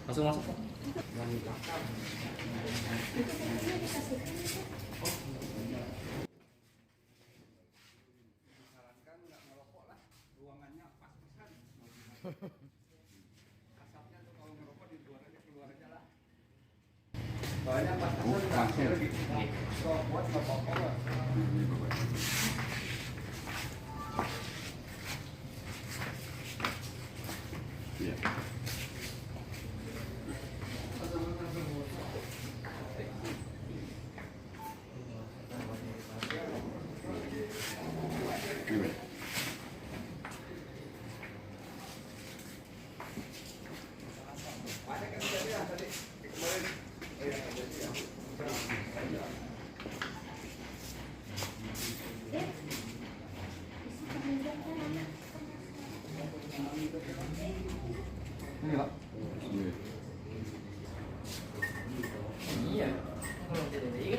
Langsung masuk Pak. Sarankan nggak ngerokok lah, ruangannya pas-pasan. Asapnya tuh kalau ngerokok di luar aja, keluar aja lah. Soalnya pas-pasan gitu. Kalau buat nggak apa-apa lah. Iya. Banyak kan kejadian tadi kemarin. Ini Pak. Iya. Kalau tidak ada ini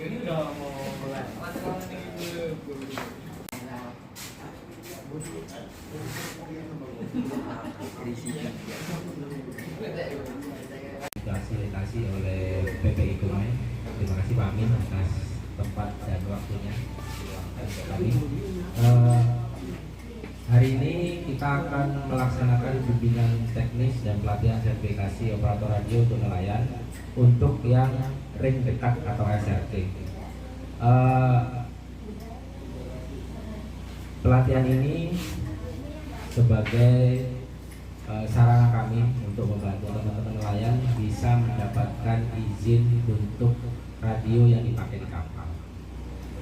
ini udah mau mulai. Difasilitasi oleh PPI Kumain. Terima kasih Pak Amin atas tempat dan waktunya untuk kami. Hari ini kita akan melaksanakan bimbingan teknis dan pelatihan sertifikasi operator radio untuk nelayan untuk yang ring dekat atau SRT. Pelatihan ini sebagai sarana kami untuk membantu teman-teman nelayan bisa mendapatkan izin untuk radio yang dipakai di kapal.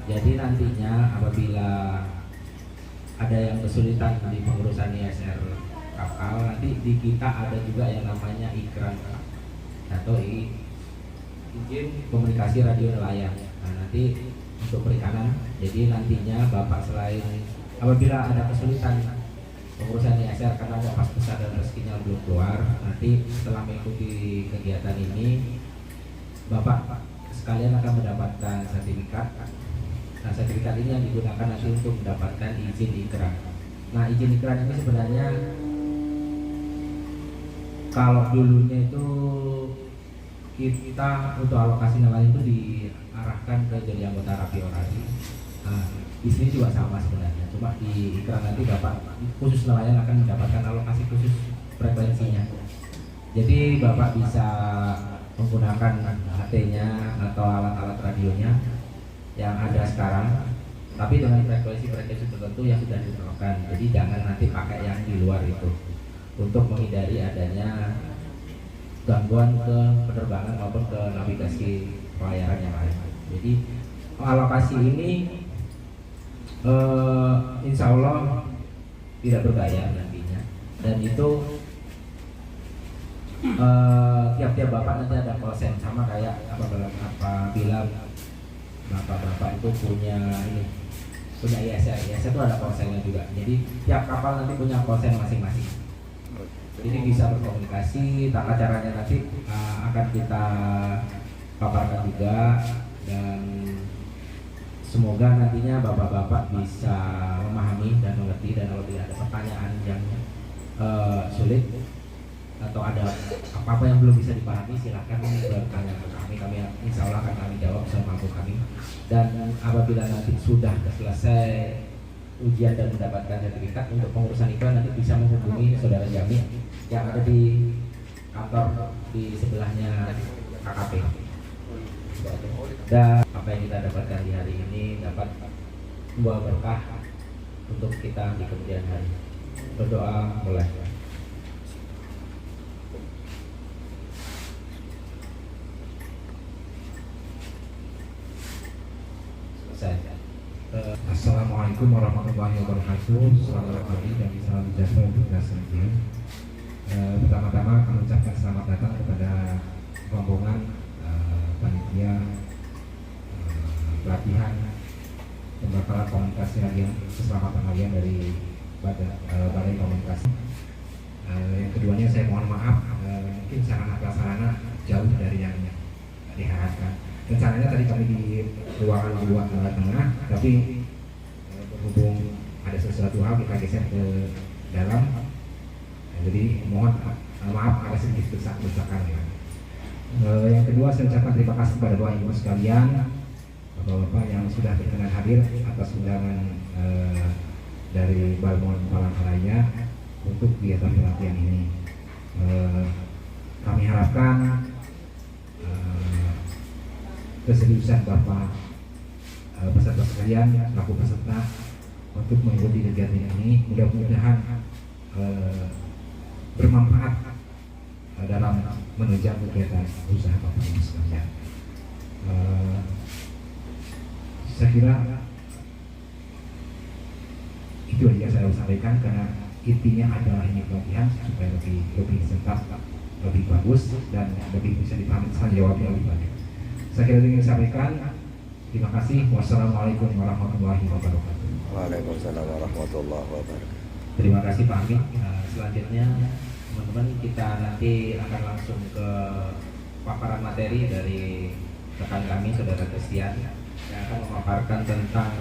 Jadi nantinya apabila ada yang kesulitan di pengurusan ISR kapal, nanti di kita ada juga yang namanya ikran atau izin komunikasi radio nelayan. Nah, nanti untuk perikanan, jadi nantinya Bapak selain apabila ada kesulitan pengurusan ISR karena ada pas besar dan rezekinya belum keluar, nanti setelah mengikuti kegiatan ini Bapak sekalian akan mendapatkan sertifikat. Nah, sertifikat ini yang digunakan nanti untuk mendapatkan izin ikrar. Nah, izin ikrar ini sebenarnya kalau dulunya itu kita untuk alokasi nelayan itu diarahkan ke jadi anggota radio orasi. Nah, di sini juga sama sebenarnya, cuma di ikrar nanti Bapak khusus nelayan akan mendapatkan alokasi khusus frekuensinya. Jadi Bapak bisa menggunakan HT-nya atau alat-alat radionya yang ada sekarang, tapi dengan frekuensi tertentu yang sudah ditetapkan. Jadi jangan nanti pakai yang di luar itu untuk menghindari adanya gangguan ke penerbangan maupun ke navigasi pelayaran yang lain. Jadi alokasi ini insya Allah tidak berbayar nantinya, dan itu tiap-tiap Bapak nanti ada call sama kayak apabila Bapak itu punya ISR itu ada call-nya juga. Jadi tiap kapal nanti punya call masing-masing. Jadi bisa berkomunikasi. Tata caranya nanti akan kita paparkan juga, dan semoga nantinya Bapak-bapak bisa memahami dan mengerti, dan kalau tidak ada pertanyaan yang sulit atau ada apa-apa yang belum bisa dipahami, silahkan bertanya ke kami. Kami insya Allah akan kami jawab semampu kami. Dan apabila nanti sudah selesai ujian dan mendapatkan sertifikat untuk pengurusan iklan, nanti bisa menghubungi Saudara Jami yang ada di kantor di sebelahnya KKP. Dan apa yang kita dapatkan di hari ini dapat membawa berkah untuk kita di kemudian hari. Berdoa mulai. Assalamualaikum warahmatullahi wabarakatuh. Selamat pagi dan salam sejahtera untuk kita sekalian. Pertama-tama kami ucapkan selamat datang kepada rombongan panitia pelatihan pembekalan komunikasi radio keselamatan nelayan dari Balai Komunikasi. Yang keduanya saya mohon maaf, mungkin sarana prasarana jauh dari yang diharapkan. rencananya tadi kami di ruangan dua tengah, tapi berhubung ada sesuatu hal kita geser ke dalam. Jadi mohon maaf ada sedikit desak-desakan ya. Yang kedua, saya ucapkan terima kasih kepada Bapak Ibu sekalian, Bapak-bapak yang sudah berkenan hadir atas undangan dari Balmongan Palangkaraya untuk kegiatan pelatihan ini. Kami harapkan keseriusan Bapak peserta sekalian, selaku peserta untuk mengikuti kegiatan ini mudah-mudahan bermanfaat dalam menunjang kegiatan usaha Bapak Ibu sekalian. Saya kira itu aja saya sampaikan, karena intinya adalah ini pelatihan supaya lebih sentap, lebih bagus, dan lebih bisa dipahami, jawabnya lebih banyak. Saya kira ingin sampaikan. Terima kasih. Wassalamualaikum warahmatullahi wabarakatuh. Waalaikumsalam warahmatullahi wabarakatuh. Terima kasih Pak Amin. Selanjutnya teman-teman kita nanti akan langsung ke paparan materi dari rekan kami Saudara Christian yang akan memaparkan tentang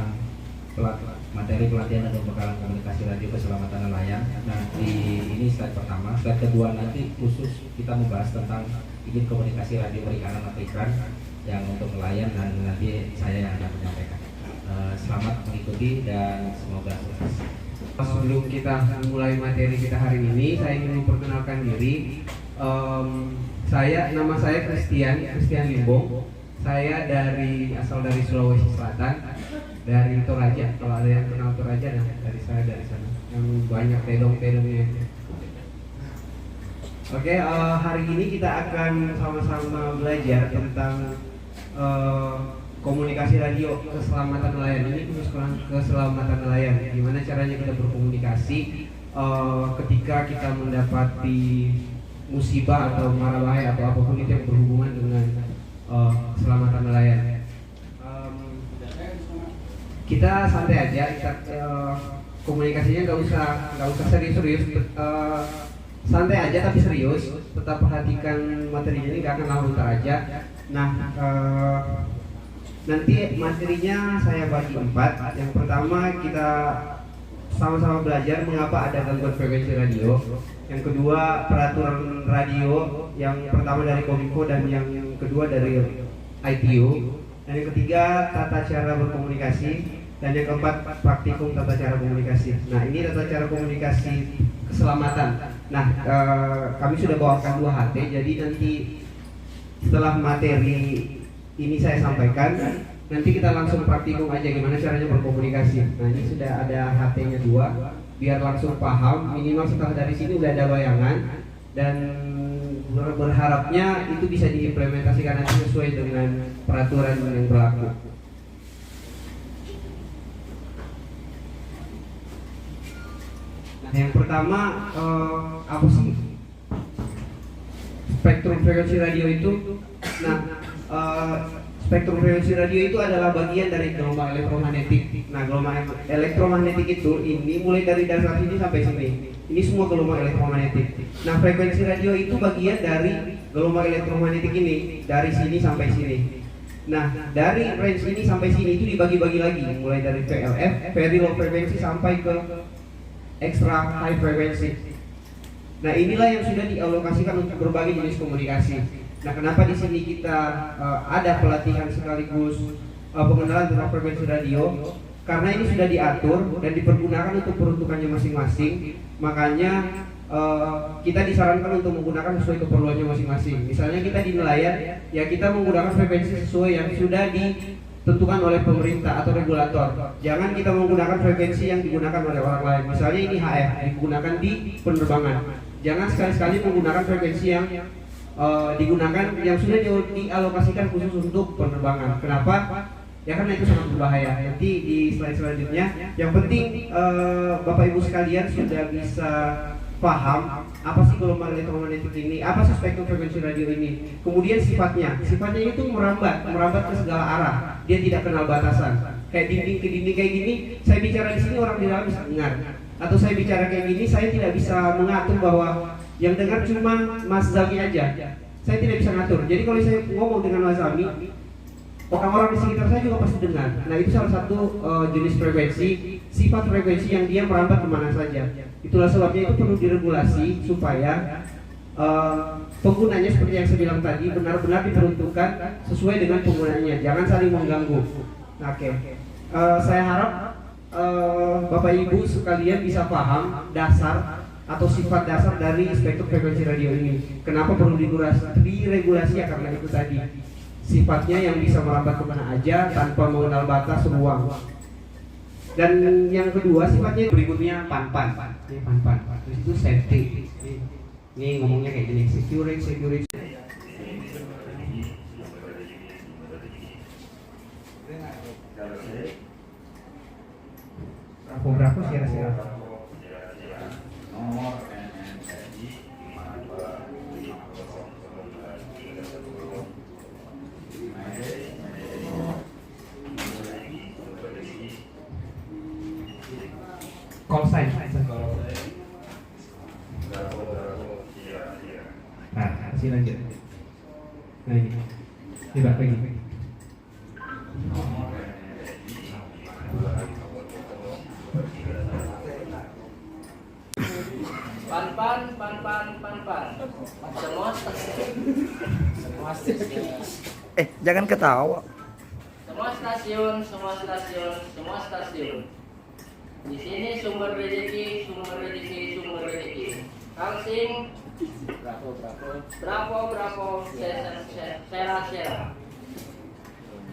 materi pelatihan dan pembekalan komunikasi radio keselamatan nelayan. Nanti ini slide pertama, slide kedua nanti khusus kita membahas tentang izin komunikasi radio perikanan atau iklan yang untuk nelayan, dan nanti saya yang akan menyampaikan. Selamat mengikuti dan semoga sukses. Sebelum kita mulai materi kita hari ini, saya ingin memperkenalkan diri. Nama saya Christian Limbong. Saya asal dari Sulawesi Selatan, dari Toraja. Kalau ada yang kenal Toraja, nah dari saya dari sana, yang banyak tedong-tedongnya. Oke, hari ini kita akan sama-sama belajar tentang komunikasi radio keselamatan nelayan. Ini khusus keselamatan nelayan. Gimana caranya kita berkomunikasi ketika kita mendapati musibah atau mara bahaya atau apapun itu yang berhubungan dengan keselamatan nelayan. Kita santai aja, komunikasinya nggak usah serius-serius. Santai aja tapi serius. Tetap perhatikan materinya, ini nggak akan lama aja. Nah, nanti materinya saya bagi 4. Yang pertama kita sama-sama belajar mengapa ada gangguan frekuensi radio. Yang kedua peraturan radio, yang pertama dari Kominfo dan yang kedua dari ITU. Dan yang ketiga tata cara berkomunikasi, dan yang keempat praktikum tata cara komunikasi. Nah, ini tata cara komunikasi keselamatan. Nah, kami sudah bawakan 2 HT, jadi nanti setelah materi ini saya sampaikan, nanti kita langsung praktikum aja gimana caranya berkomunikasi. Nah, ini sudah ada HT-nya 2, biar langsung paham. Minimal setelah dari sini udah ada bayangan, dan berharapnya itu bisa diimplementasikan nanti sesuai dengan peraturan yang berlaku. Nah, yang pertama apa sih spektrum frekuensi radio itu? Nah, spektrum frekuensi radio itu adalah bagian dari gelombang elektromagnetik. Nah, gelombang elektromagnetik itu ini mulai dari dasar sini sampai sini. Ini semua gelombang elektromagnetik. Nah, frekuensi radio itu bagian dari gelombang elektromagnetik ini, dari sini sampai sini. Nah, dari range ini sampai sini itu dibagi-bagi lagi, mulai dari VLF, very low frequency, sampai ke extra high frequency. Nah, inilah yang sudah dialokasikan untuk berbagai jenis komunikasi. Nah, kenapa di sini kita ada pelatihan sekaligus pengenalan tentang frekuensi radio? Karena ini sudah diatur dan dipergunakan untuk peruntukannya masing-masing. Makanya kita disarankan untuk menggunakan sesuai keperluannya masing-masing. Misalnya kita di nelayan, ya kita menggunakan frekuensi sesuai yang sudah ditentukan oleh pemerintah atau regulator. Jangan kita menggunakan frekuensi yang digunakan oleh orang lain. Misalnya ini HF digunakan di penerbangan. Jangan sekali-sekali menggunakan frekuensi yang digunakan yang sudah dialokasikan khusus untuk penerbangan. Kenapa? Ya karena itu sangat berbahaya. Nanti di slide selanjutnya, yang penting Bapak Ibu sekalian sudah bisa paham apa sih gelombang elektromagnetik ini, apa sih spektrum frekuensi radio ini. Kemudian sifatnya itu merambat ke segala arah. Dia tidak kenal batasan. Kayak dinding ke dinding kayak gini, saya bicara di sini orang di dalam bisa dengar. Atau saya bicara kayak gini, saya tidak bisa mengatur bahwa yang dengar cuma Mas Zami aja. Saya tidak bisa ngatur. Jadi kalau saya ngomong dengan Mas Zami, orang-orang di sekitar saya juga pasti dengar. Nah itu salah satu jenis frekuensi, sifat frekuensi yang dia merambat kemana saja. Itulah sebabnya itu perlu diregulasi supaya penggunanya seperti yang saya bilang tadi benar-benar diperuntukkan sesuai dengan penggunanya, jangan saling mengganggu. Oke. Saya harap Bapak Ibu sekalian bisa paham dasar atau sifat dasar dari spektrum frekuensi radio ini. Kenapa perlu diregulasi ya, karena itu tadi sifatnya yang bisa merambat kemana aja tanpa mengenal batas ruang. Dan yang kedua sifatnya berikutnya pan-pan. Ini pan-pan. Terus itu safety. Ini ngomongnya kayak gini, security. Berapa sih kira-kira? Nomor Call sign. Nah, sini lanjut. Nah ini bak lagi. Jangan ketawa. Semua stasiun. Di sini sumber rezeki. Kalsing, Bravo, Sera.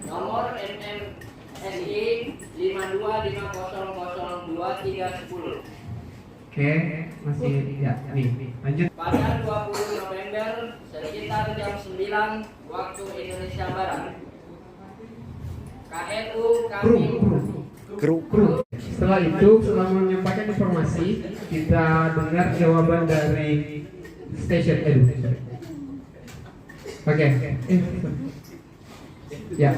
Nomor MMSI 5250023010. Oke, masih ya nih. Lanjut. Pada 20 November sekitar jam 9 waktu Indonesia Barat. KNU kami Kru. Setelah itu, setelah menyampaikan informasi, kita dengar jawaban dari station Edu. Oke. Ya.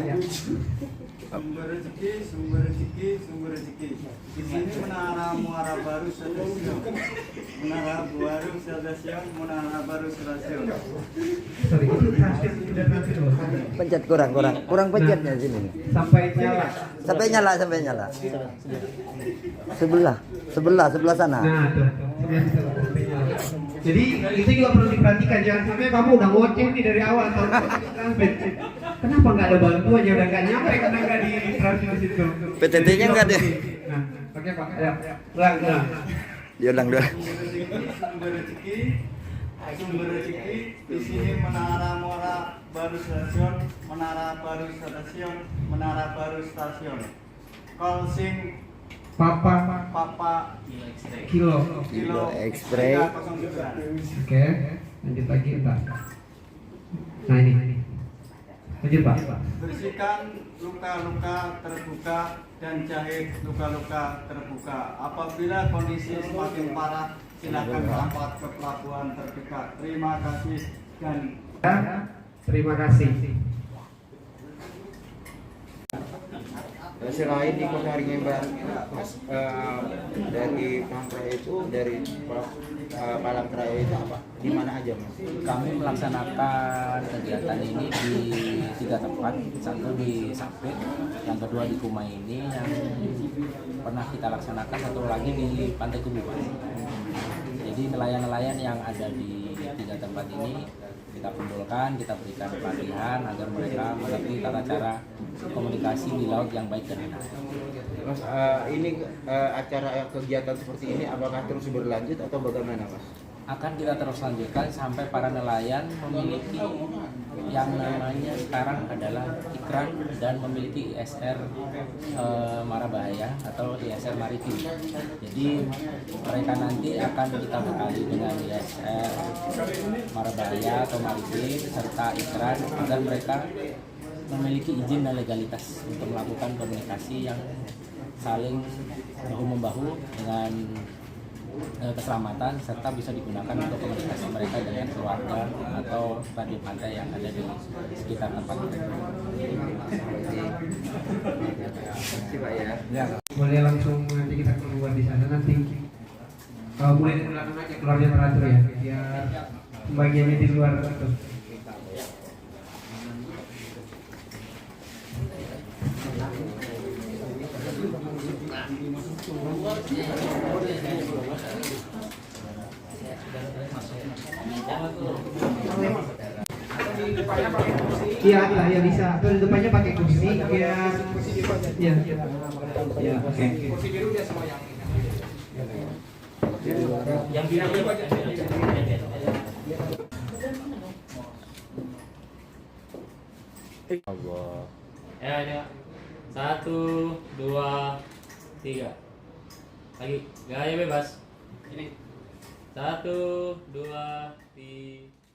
sumber rezeki. Di sini menara muara baru stasiun. Menara baru stasiun. Sorry, itu transfer sudah transfer loh. Pencet kurang pencetnya sini. Sampai nyala. Sampai nyala. Sebelah sana. Nah, tuh. Sampai nyala. Jadi itu juga perlu diperhatikan, jangan sampai kamu udah ngoceh nih dari awal tahu transfer. Kenapa nggak ada bantuannya, udah nggak nyampe karena nggak di transfer di situ. PTT-nya nggak ada. Nah, oke Pak. Ya. Ulang. Diulang dulu. Sumber rezeki. Di sini menara muara baru stasiun. Menara baru stasiun. Kalsing Papa Kilo X-ray. Oke, lanjut lagi entar. Nah ini. Lanjut Pak. Bersihkan luka-luka terbuka dan jahit luka-luka terbuka. Apabila kondisi semakin parah, silakan rapat ke pelabuhan terdekat. Terima kasih dan terima kasih. Selain di Kota Ringimban, dari Pangkraya itu, dari Palangkaraya itu apa? Di mana aja Mas? Kami melaksanakan kegiatan ini di 3 tempat, satu di Sapit, yang kedua di Kumai ini yang pernah kita laksanakan, satu lagi di Pantai Kububan. Jadi nelayan-nelayan yang ada di 3 tempat ini kita kumpulkan, kita berikan pelatihan agar mereka mengerti tata cara komunikasi di laut yang baik dan benar. Mas, ini acara kegiatan seperti ini apakah terus berlanjut atau bagaimana Mas? Akan kita terus lanjutkan sampai para nelayan memiliki yang namanya sekarang adalah ikrar dan memiliki ISR Marabahaya atau ISR Maritim. Jadi mereka nanti akan kita bekali dengan ISR Marabahaya atau Maritim serta ikrar agar mereka memiliki izin dan legalitas untuk melakukan komunikasi yang saling bahu-membahu dengan keselamatan serta bisa digunakan untuk komunikasi mereka dengan keluarga atau radio pantai yang ada di sekitar tempat itu. Ya, boleh langsung nanti kita keluar di sana nanti. Mulai dari belakang aja keluarnya teratur ya, biar bagiannya di luar itu. Iya, ya bisa. Atau di depannya pakai kursi biar ya. Ya, oke. Yang biru Allah. ya ini 1, 2, 3 lagi gaya bebas ini 1, 2, 3